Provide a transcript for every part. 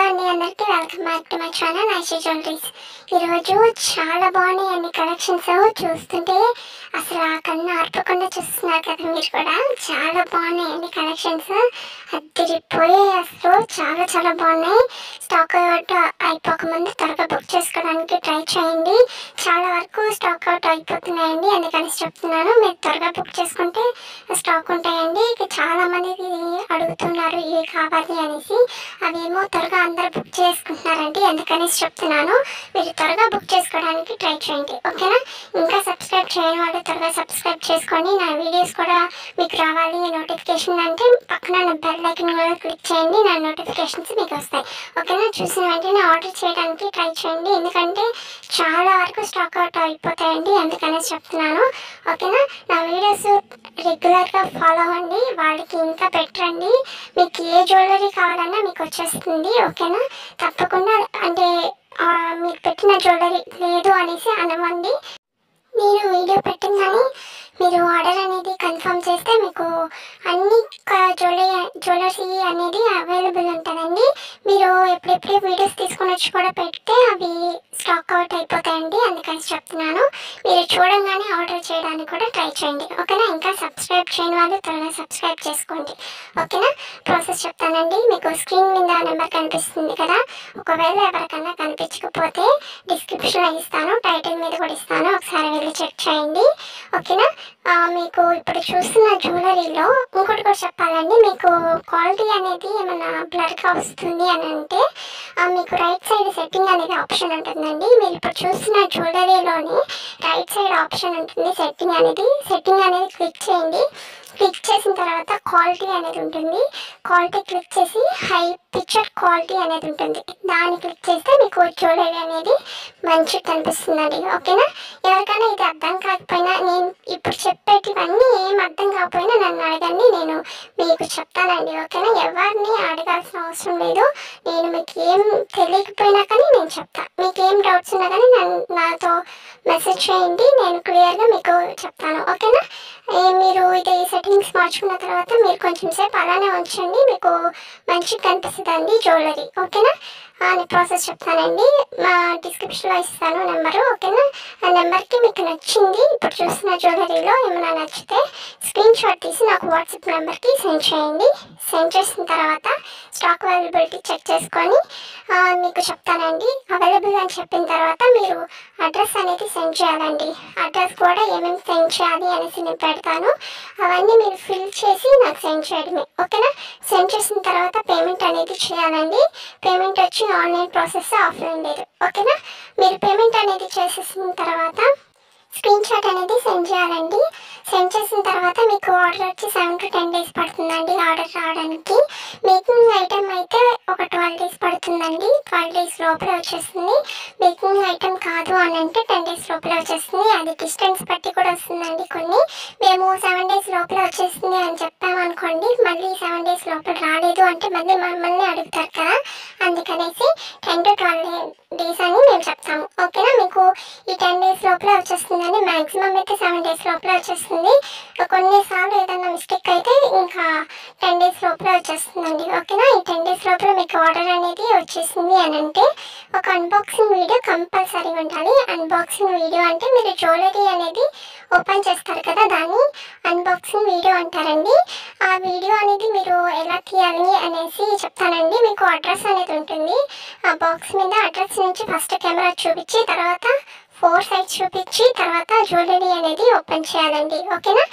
అండి అందరికీ welcome back to my channel Aishee jewelleries. ఈరోజు చాలా బాగున్నాయండి కలెక్షన్స్. చూస్తుంటే అసలు ఆ కన్ను ఆర్పకుండా చూస్తున్నారు కదా మీరు కూడా. చాలా బాగున్నాయండి కలెక్షన్స్, అద్దరిపోయి అసలు చాలా చాలా బాగున్నాయి. స్టాక్ అవుట్ అయిపోకముందు త్వరగా బుక్ చేసుకోవడానికి ట్రై చేయండి. చాలా వరకు స్టాక్ అవుట్ అయిపోతున్నాయండి, అందుకని చెప్తున్నాను. మీరు త్వరగా బుక్ చేసుకుంటే స్టాక్ ఉంటాయండి. చాలా మంది అడుగుతున్నారు ఇవి కావాలి అనేసి, అవేమో త్వరగా అందరూ బుక్ చేసుకుంటున్నారండి, అందుకని చెప్తున్నాను. మీరు త్వరగా బుక్ చేసుకోవడానికి ట్రై చేయండి, ఓకేనా. ఇంకా సబ్స్క్రైబ్ చేయని వాళ్ళు త్వరగా సబ్స్క్రైబ్ చేసుకోండి. నా వీడియోస్ కూడా మీకు రావాలి నోటిఫికేషన్ అంటే పక్కన బెల్ ఐకాన్ కూడా క్లిక్ చేయండి, నా నోటిఫికేషన్స్ మీకు వస్తాయి, ఓకేనా. చూసిన వెంటనే ఆర్డర్ చేయడానికి ట్రై చేయండి, ఎందుకంటే చాలా వరకు స్టాక్ అవుట్ అయిపోతాయండి, అందుకనే చెప్తున్నాను, ఓకేనా. నా వీడియోస్ రెగ్యులర్గా ఫాలో అవ్వండి, వాళ్ళకి ఇంకా పెట్టండి. మీకు ఏ జ్యువెలరీ కావాలన్నా మీకు వచ్చేస్తుంది, ఓకేనా. తప్పకుండా అంటే మీకు పెట్టిన జ్యువెలరీ లేదు అనేసి అనవండి. నేను వీడియో పెట్టిందని మీరు ఆర్డర్ అనేది కన్ఫర్మ్ చేస్తే మీకు అన్ని జ్యువెలర్స్ అనేది అవైలబుల్ ఉంటుందండి. మీరు ఎప్పుడెప్పుడు వీడియోస్ తీసుకొని వచ్చి కూడా పెడితే అవి స్టాక్ అవుట్ అయిపోతాయండి, అందుకని చెప్తున్నాను. మీరు చూడంగానే ఆర్డర్ చేయడానికి కూడా ట్రై చేయండి, ఓకేనా. ఇంకా సబ్స్క్రైబ్ చేయని వాళ్ళు త్వరగా సబ్స్క్రైబ్ చేసుకోండి, ఓకేనా. ప్రాసెస్ చెప్తానండి. మీకు స్క్రీన్ మీద నెంబర్ కనిపిస్తుంది కదా, ఒకవేళ ఎవరికన్నా కనిపించకపోతే డిస్క్రిప్షన్లో ఇస్తాను, టైటిల్ మీద కూడా ఇస్తాను, ఒకసారి వెళ్ళి చెక్ చేయండి, ఓకేనా. మీకు ఇప్పుడు చూస్తున్న జ్యువెలరీలో ఇంకోటి కూడా చెప్పాలండి. మీకు క్వాలిటీ అనేది ఏమన్నా బ్లర్గా వస్తుంది అని అంటే మీకు రైట్ సైడ్ సెట్టింగ్ అనేది ఆప్షన్ ఉంటుందండి. మీరు ఇప్పుడు చూస్తున్న జ్యువెలరీలోని రైట్ సైడ్ ఆప్షన్ ఉంటుంది సెట్టింగ్ అనేది క్లిక్ చేయండి. క్లిక్ చేసిన తర్వాత క్వాలిటీ అనేది ఉంటుంది, క్వాలిటీ క్లిక్ చేసి హై పిక్చర్ క్వాలిటీ అనేది ఉంటుంది, దాన్ని క్లిక్ చేస్తే మీకు జ్యువెలరీ అనేది మంచిగా కనిపిస్తుందండి, ఓకేనా. ఎవరికైనా ఇది అర్థం కాకపోయినా, నేను ఇప్పుడు చెప్పేటివన్నీ ఏం అర్థం కాకపోయినా నన్ను అడగండి, నేను మీకు చెప్తానండి, ఓకేనా. ఎవరిని అడగాల్సిన అవసరం లేదు, నేను మీకు ఏం తెలియకపోయినా కానీ నేను చెప్తాను. మీకు ఏం డౌట్స్ ఉన్నా కానీ నాతో మెసేజ్ చేయండి, నేను క్లియర్గా మీకు చెప్తాను, ఓకేనా. మీరు ఇది సెట్టింగ్స్ మార్చుకున్న తర్వాత మీరు కొంచెం సేపు అలానే ఉంచండి, మీకు మంచిగా కనిపిస్తుందండి జ్యువెలరీ, ఓకేనా. ప్రాసెస్ చెప్తానండి, మా డిస్క్రిప్షన్లో ఇస్తాను నెంబరు, ఓకేనా. ఆ నెంబర్కి మీకు నచ్చింది ఇప్పుడు చూస్తున్న జ్యువెలరీలో ఏమైనా నచ్చితే స్క్రీన్ షాట్ తీసి నాకు వాట్సాప్ నెంబర్కి సెండ్ చేయండి. సెండ్ చేసిన తర్వాత స్టాక్ అవైలబిలిటీ చెక్ చేసుకొని మీకు చెప్తానండి. అవైలబుల్ అని చెప్పిన తర్వాత మీరు అడ్రస్ అనేది సెండ్ చేయాలండి. అడ్రస్ కూడా ఏమేమి సెండ్ చేయాలి అనేసి నేను పెడతాను, అవన్నీ మీరు ఫిల్ చేసి నాకు సెండ్ చేయడమే, ఓకేనా. సెండ్ చేసిన తర్వాత పేమెంట్ అనేది చేయాలండి. పేమెంట్ వచ్చి ఆన్లైన్ ప్రాసెస్, ఆఫ్లైన్ లేదు, ఓకేనా. మీరు పేమెంట్ అనేది చేసేసిన తర్వాత స్క్రీన్ షాట్ అనేది సెండ్ చేయాలండి. సెండ్ చేసిన తర్వాత మీకు ఆర్డర్ వచ్చి 7 to 10 days పడుతుందండి ఆర్డర్ రావడానికి. మేకింగ్ ఐటెం అయితే ఒక 12 days పడుతుందండి, 12 days లోపల వచ్చేస్తుంది. మేకింగ్ ఐటెం కాదు అని అంటే 10 days లోపల వచ్చేస్తుంది, అది డిస్టెన్స్ బట్టి కూడా వస్తుందండి. కొన్ని మేము 7 days లోపల వచ్చేస్తుంది అని చెప్పామనుకోండి, మళ్ళీ 7 days లోపల రాలేదు అంటే మళ్ళీ మమ్మల్ని అడుగుతారు కదా, అందుకనేసి 10 to 12 days అని మేము చెప్తాము, ఓకేనా. మీకు ఈ 10 days లోపల వచ్చేస్తుందండి, మ్యాక్సిమం అయితే 7 days లోపల వచ్చేస్తుంది. కొన్నిసార్లు ఏదైనా మిస్టేక్ అయితే ఇంకా 10 days లోపల వచ్చేస్తుందండి, ఓకేనా. ఈ 10 days లోపల మీకు ఆర్డర్ అనేది వచ్చేసింది అని అంటే ఒక అన్బాక్సింగ్ వీడియో కంపల్సరీ ఉండాలి. అన్బాక్సింగ్ వీడియో అంటే మీరు జ్యువెలరీ అనేది ఓపెన్ చేస్తారు కదా, దాన్ని అన్బాక్సింగ్ వీడియో అంటారండి. ఆ వీడియో అనేది మీరు ఎలా తీయాలి అనేసి చెప్తానండి. మీకు అడ్రస్ అనేది ఉంటుంది, ఆ బాక్స్ మీద అడ్రస్ నుంచి ఫస్ట్ కెమెరా చూపించి తర్వాత 4 sides చూపించి తర్వాత జ్యువెలరీ అనేది ఓపెన్ చేయాలండి, ఓకేనా.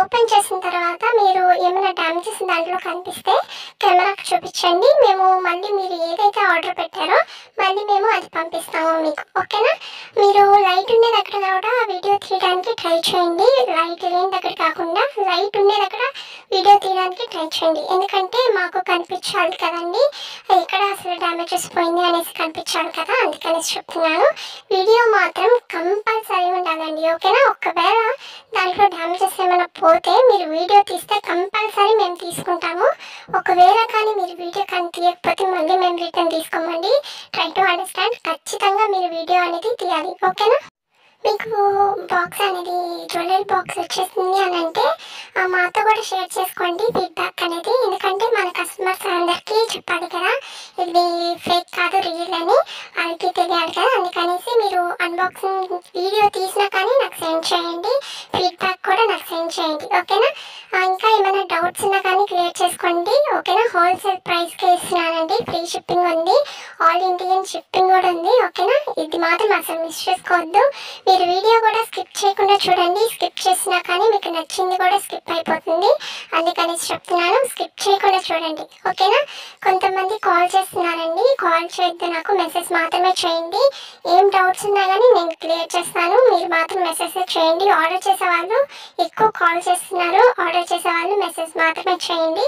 ఓపెన్ చేసిన తర్వాత మీరు ఏమైనా డ్యామేజెస్ దాంట్లో కనిపిస్తే కెమెరాకి చూపించండి, మేము మళ్ళీ మీరు ఏదైతే ఆర్డర్ పెట్టారో మళ్ళీ మేము అది పంపిస్తాము మీకు, ఓకేనా. మీరు లైట్ ఉండే దగ్గర కూడా వీడియో తీయడానికి ట్రై చేయండి, లైట్ లేని దగ్గర కాకుండా లైట్ ఉండే దగ్గర వీడియో తీయడానికి ట్రై చేయండి, ఎందుకంటే మాకు కనిపించాలి కదండి, ఎక్కడ అసలు డ్యామేజెస్ పోయింది అనేసి కనిపించాలి కదా, అందుకనేసి చెప్తున్నాను. వీడియో మాత్రం కంపల్సరీ ఉండాలండి, ఓకేనా. ఒకవేళ దాంట్లో డ్యామేజెస్ ఏమైనా పోతే మీరు వీడియో తీస్తే కంపల్సరీ మేము తీసుకుంటాము. ఒకవేళ కానీ మీరు వీడియో కానీ తీయకపోతే మళ్ళీ మేము రిటర్న్ తీసుకోమండి. ట్రై టు అండర్స్టాండ్, ఖచ్చితంగా మీరు వీడియో అనేది తీయాలి, ఓకేనా. మీకు బాక్స్ అనేది జ్యువెలరీ బాక్స్ వచ్చేసింది అని అంటే మాతో కూడా షేర్ చేసుకోండి ఫీడ్బ్యాక్ అనేది. ఎందుకంటే మన కస్టమర్స్ అందరికీ చెప్పాలి కదా ఇది ఫేక్ కాదు రియల్ అని, వాళ్ళకి తెలియాలి కదా. అందుకనేసి మీరు అన్బాక్సింగ్ వీడియో తీసినా కానీ నాకు సెండ్ చేయండి, ఫీడ్బ్యాక్ కూడా నాకు సెండ్ చేయండి, ఓకేనా. ఇంకా ఏమైనా డౌట్స్ ఉన్నా కానీ క్లియర్ చేసుకోండి, ఓకేనా. హోల్సేల్ ప్రైస్కే ఇస్తున్నానండి, ఫ్రీ షిప్పింగ్ ఉంది, ఆల్ ఇండియన్ షిప్పింగ్ కూడా ఉంది, ఓకేనా. ఇది మాత్రం అసలు మిస్ చేసుకోవద్దు. మీరు వీడియో కూడా స్కిప్ చేయకుండా చూడండి, స్కిప్ చేసినా కానీ మీకు నచ్చింది కూడా స్కిప్ అయిపోతుంది, అందుకని చెప్తున్నాను స్కిప్ చేయకుండా చూడండి, ఓకేనా. కొంతమంది కాల్ చేస్తున్నారండి, కాల్ చేయొద్దు, నాకు మెసేజ్ మాత్రమే చేయండి. ఏం డౌట్స్ ఉన్నా కానీ నేను క్లియర్ చేస్తాను, మీరు మాత్రం మెసేజ్ చేయండి. ఆర్డర్ చేసే వాళ్ళు ఎక్కువ కాల్ చేస్తున్నారు, ఆర్డర్ చేసే వాళ్ళు మెసేజ్ మాత్రమే చేయండి.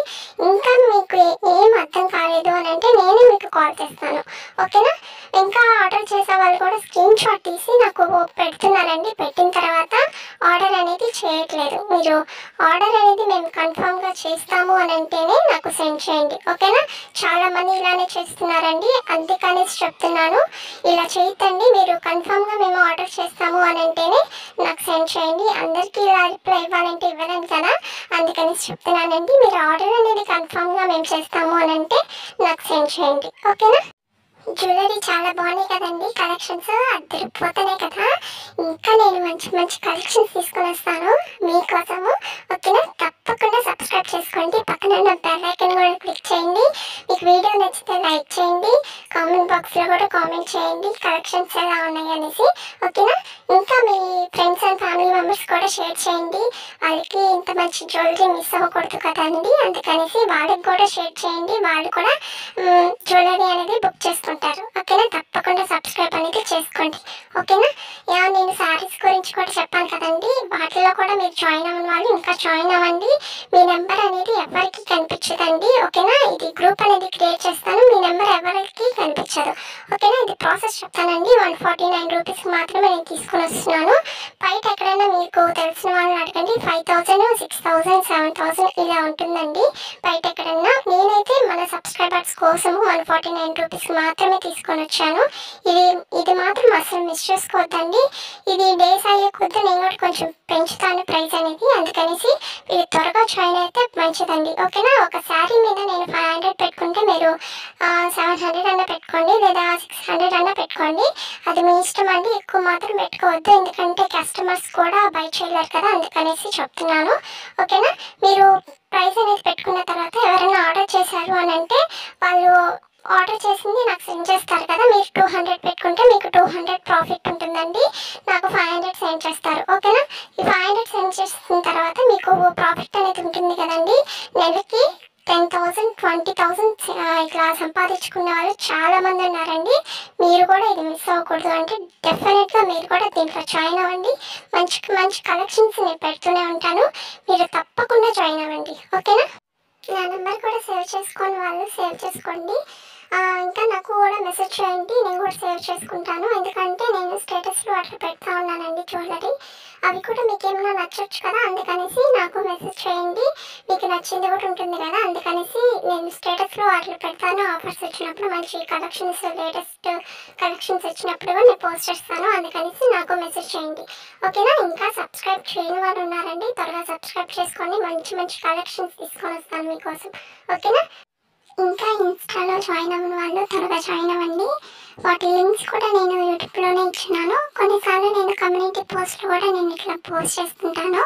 ఇంకా మీకు ఏం అర్థం కాలేదు అని అంటే నేనే మీకు కాల్ చేస్తాను, ఓకేనా. ఇంకా ఆర్డర్ చేసే వాళ్ళు కూడా స్క్రీన్ షాట్ తీసి నాకు పెడుతున్నారండి, పెట్టిన తర్వాత ఆర్డర్ అనేది చేయట్లేదు. మీరు ఆర్డర్ అనేది మేము కన్ఫామ్గా చేస్తాము అని అంటేనే నాకు సెండ్ చేయండి, ఓకేనా. చాలామంది ఇలానే చేస్తున్నారండి, అందుకనేసి చెప్తున్నాను ఇలా చేయొద్దండి. మీరు కన్ఫామ్గా మేము ఆర్డర్ చేస్తాము అని అంటేనే నాకు సెండ్ చేయండి. అందరికీ ఇలా రిప్లై ఇవ్వాలంటే ఇవ్వలేను కదా, అందుకనేసి చెప్తున్నానండి. మీరు ఆర్డర్ అనేది కన్ఫామ్గా మేము చేస్తాము అని అంటే నాకు సెండ్ చేయండి, ఓకేనా. జ్యువెలరీ చాలా బాగున్నాయి కదండి, కలెక్షన్స్ అద్దరిపోతున్నాయి కదా. ఇంకా నేను మంచి మంచి కలెక్షన్స్ తీసుకొని వస్తాను మీకోసము, ఓకేనా. తప్పకుండా సబ్స్క్రైబ్ చేసుకోండి, పక్కన ఉన్న బెల్ ఐకాన్ కూడా క్లిక్ చేయండి. మీకు వీడియో నచ్చితే లైక్ చేయండి, కామెంట్ బాక్స్లో కూడా కామెంట్ చేయండి కలెక్షన్స్ ఎలా ఉన్నాయి అనేసి, ఓకేనా. ఇంకా మీ ఫ్రెండ్స్ అండ్ ఫ్యామిలీ మెంబర్స్ కూడా షేర్ చేయండి, వాళ్ళకి ఇంత మంచి జ్యువెలరీ మిస్ అవ్వకూడదు కదండి, అందుకనేసి వాళ్ళకి కూడా షేర్ చేయండి, వాళ్ళు కూడా జ్యువెలరీ అనేది బుక్ చేసుకుంటారు, ఓకేనా. తప్పకుండా సబ్స్క్రైబ్ అనేది చేసుకోండి, ఓకేనా. నేను శారీస్ గురించి కూడా చెప్పాను కదండి, వాటిలో కూడా మీరు జాయిన్ అవ్వని వాళ్ళు ఇంకా జాయిన్ అవ్వండి. మీ నెంబర్ అనేది ఎవరికి కనిపించదండి, ఓకేనా. ఇది గ్రూప్ అనేది క్రియేట్ చేస్తాను, మీ నెంబర్ ఎవరికి కనిపించదు, ఓకేనా. ఇది ప్రాసెస్ చెప్తానండి. 149 రూపీస్ మాత్రమే నేను తీసుకుని వస్తున్నాను. బయట ఎక్కడైనా మీకు తెలిసిన వాళ్ళని అడగండి, 5000, 6000, 7000 ఇలా ఉంటుందండి బయట ఎక్కడన్నా. నేనైతే మన సబ్స్క్రైబర్స్ కోసము 149 రూపీస్ మాత్రమే తీసుకొని వచ్చాను. ఇది మాత్రం అసలు మిస్ చేసుకోవద్దండి. ఇది డేస్ అయ్యే కొద్ది నేను కూడా కొంచెం పెంచుతాను ప్రైస్ అనేది, అందుకనేసి మీరు త్వరగా జాయిన్ అయితే మంచిదండి, ఓకేనా. ఒక శారీ మీద నేను 500 పెట్టుకుంటే మీరు 700 అన్న పెట్టుకోండి, లేదా 600 అన్న పెట్టుకోండి, అది మీ ఇష్టం అండి. ఎక్కువ మాత్రం పెట్టుకోవద్దు, ఎందుకంటే కస్టమర్స్ కూడా బై చేయలేరు కదా, అందుకనేసి చెప్తున్నాను, ఓకేనా. మీరు ప్రైస్ అనేది పెట్టుకున్న తర్వాత ఎవరైనా ఆర్డర్ చేశారు అని అంటే వాళ్ళు ఆర్డర్ చేసింది నాకు సెండ్ చేస్తారు కదా. మీరు 200 పెట్టుకుంటే మీకు 200 ప్రాఫిట్ ఉంటుందండి, నాకు 500 సెండ్ చేస్తారు, ఓకేనా. ఈ 500 సెండ్ చేసిన తర్వాత మీకు ప్రాఫిట్ అనేది ఉంటుంది కదండి. నెలకి 10,000, 20,000 ఇట్లా సంపాదించుకునే వాళ్ళు చాలామంది ఉన్నారండి. మీరు కూడా ఇది మిస్ అవ్వకూడదు అంటే డెఫినెట్గా మీరు కూడా దీంట్లో జాయిన్ అవ్వండి. మంచి మంచి కలెక్షన్స్ నేను పెడుతూనే ఉంటాను, మీరు తప్పకుండా జాయిన్ అవ్వండి, ఓకేనా. నా నెంబర్ కూడా సేవ్ చేసుకొని వాళ్ళు సేవ్ చేసుకోండి. ఇంకా నాకు కూడా మెసేజ్ చేయండి, నేను కూడా సేవ్ చేసుకుంటాను, ఎందుకంటే నేను స్టేటస్లో అట్లా పెడతా ఉన్నానండి జ్యువెలరీ, అవి కూడా మీకు ఏమైనా నచ్చవచ్చు కదా, అందుకనేసి నాకు మెసేజ్ చేయండి. మీకు నచ్చింది కూడా ఉంటుంది కదా, అందుకనేసి నేను స్టేటస్లో అట్లా పెడతాను. ఆఫర్స్ వచ్చినప్పుడు మంచి కలెక్షన్స్, లేటెస్ట్ కలెక్షన్స్ వచ్చినప్పుడు కూడా నేను పోస్ట్ చేస్తాను, అందుకనేసి నాకు మెసేజ్ చేయండి, ఓకేనా. ఇంకా సబ్స్క్రైబ్ చేయని వాళ్ళు ఉన్నారండి, త్వరగా సబ్స్క్రైబ్ చేసుకొని మంచి మంచి కలెక్షన్స్ తీసుకొని వస్తాను మీకోసం, ఓకేనా. ఇంకా ఇన్స్టాలో జాయిన్ అవ్వని వాళ్ళు త్వరగా జాయిన్ అవ్వండి. వాటి లింక్స్ కూడా నేను యూట్యూబ్లోనే ఇచ్చినాను. కొన్నిసార్లు నేను కమ్యూనిటీ పోస్ట్లో కూడా నేను ఇట్లా పోస్ట్ చేస్తుంటాను,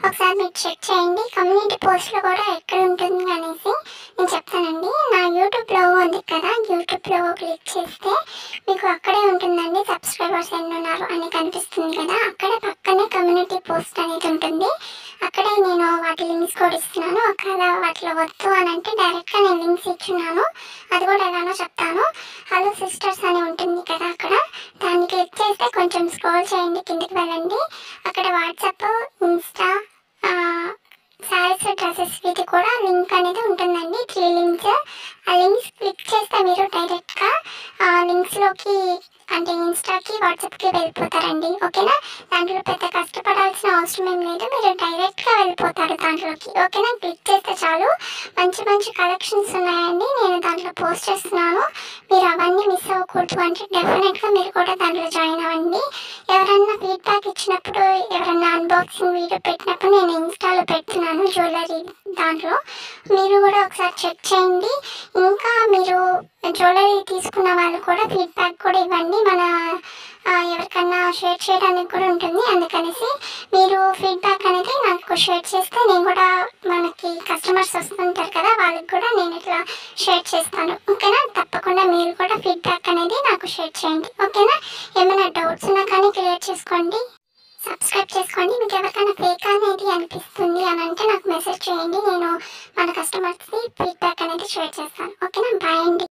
ఒకసారి మీరు చెక్ చేయండి. కమ్యూనిటీ పోస్ట్లో కూడా ఎక్కడ ఉంటుంది అనేసి నేను చెప్తానండి. నా యూట్యూబ్లో ఉంది కదా, యూట్యూబ్లో క్లిక్ చేస్తే మీకు అక్కడే ఉంటుందండి, సబ్స్క్రైబర్స్ ఎన్ని ఉన్నారు అని కనిపిస్తుంది కదా, అక్కడే పక్కనే కమ్యూనిటీ పోస్ట్ అనేది ఉంటుంది. అక్కడే నేను వాటి లింక్స్ కూడా ఇస్తున్నాను. ఒకవేళ వాటిలో వద్దు అని అంటే డైరెక్ట్గా నేను లింక్స్ ఇచ్చున్నాను, అది కూడా ఎలానో చెప్తాను. హలో సిస్టర్స్ అని ఉంటుంది కదా, అక్కడ దాన్ని క్లిక్ చేస్తే కొంచెం స్క్రోల్ చేయండి, కిందికి వెళ్ళండి. అక్కడ వాట్సాప్, ఇన్స్టా, శారీస్, డ్రెస్సెస్ వీటి కూడా లింక్ అనేది ఉంటుందండి, 3 లింక్స్. ఆ లింక్స్ క్లిక్ చేస్తే మీరు డైరెక్ట్గా లింక్స్లోకి అంటే ఇన్స్టాకి వాట్సాప్కి వెళ్ళిపోతారండి. ఓకేనా, దాంట్లో పెద్ద కష్టపడాల్సిన అవసరం ఏం లేదు, మీరు డైరెక్ట్గా వెళ్ళిపోతారు దాంట్లోకి. ఓకేనా, క్లిక్ చేస్తే చాలు. మంచి మంచి కలెక్షన్స్ ఉన్నాయండి, నేను దాంట్లో పోస్ట్ చేస్తున్నాను. మీరు అవన్నీ మిస్ అవ్వకూడదు అంటే డెఫినెట్గా మీరు కూడా దాంట్లో జాయిన్ అవ్వండి. ఎవరన్నా ఫీడ్బ్యాక్ ఇచ్చినప్పుడు, ఎవరన్నా అన్బాక్సింగ్ వీడియో పెట్టినప్పుడు నేను ఇన్స్టాలో పెడుతున్నాను జ్యువెలరీ దాంట్లో, మీరు కూడా ఒకసారి చెక్ చేయండి. ఇంకా మీరు జ్యువెలరీ తీసుకున్న వాళ్ళు కూడా ఫీడ్బ్యాక్ కూడా ఇవ్వండి, మన ఎవరికన్నా షేర్ చేయడానికి కూడా ఉంటుంది. అందుకనేసి మీరు ఫీడ్బ్యాక్ అనేది నాకు షేర్ చేస్తే నేను కూడా, మనకి కస్టమర్స్ వస్తుంటారు కదా, వాళ్ళకి కూడా నేను ఇట్లా షేర్ చేస్తాను. ఓకేనా, తప్పకుండా మీరు కూడా ఫీడ్బ్యాక్ అనేది నాకు షేర్ చేయండి. ఓకేనా, ఏమైనా డౌట్స్ ఉన్నా కానీ క్లియర్ చేసుకోండి. సబ్స్క్రైబ్ చేసుకోండి. మీకు ఎవరికైనా ఫేక్ అనేది అనిపిస్తుంది అని అంటే నాకు మెసేజ్ చేయండి, నేను మన కస్టమర్స్కి ఫీడ్బ్యాక్ అనేది షేర్ చేస్తాను.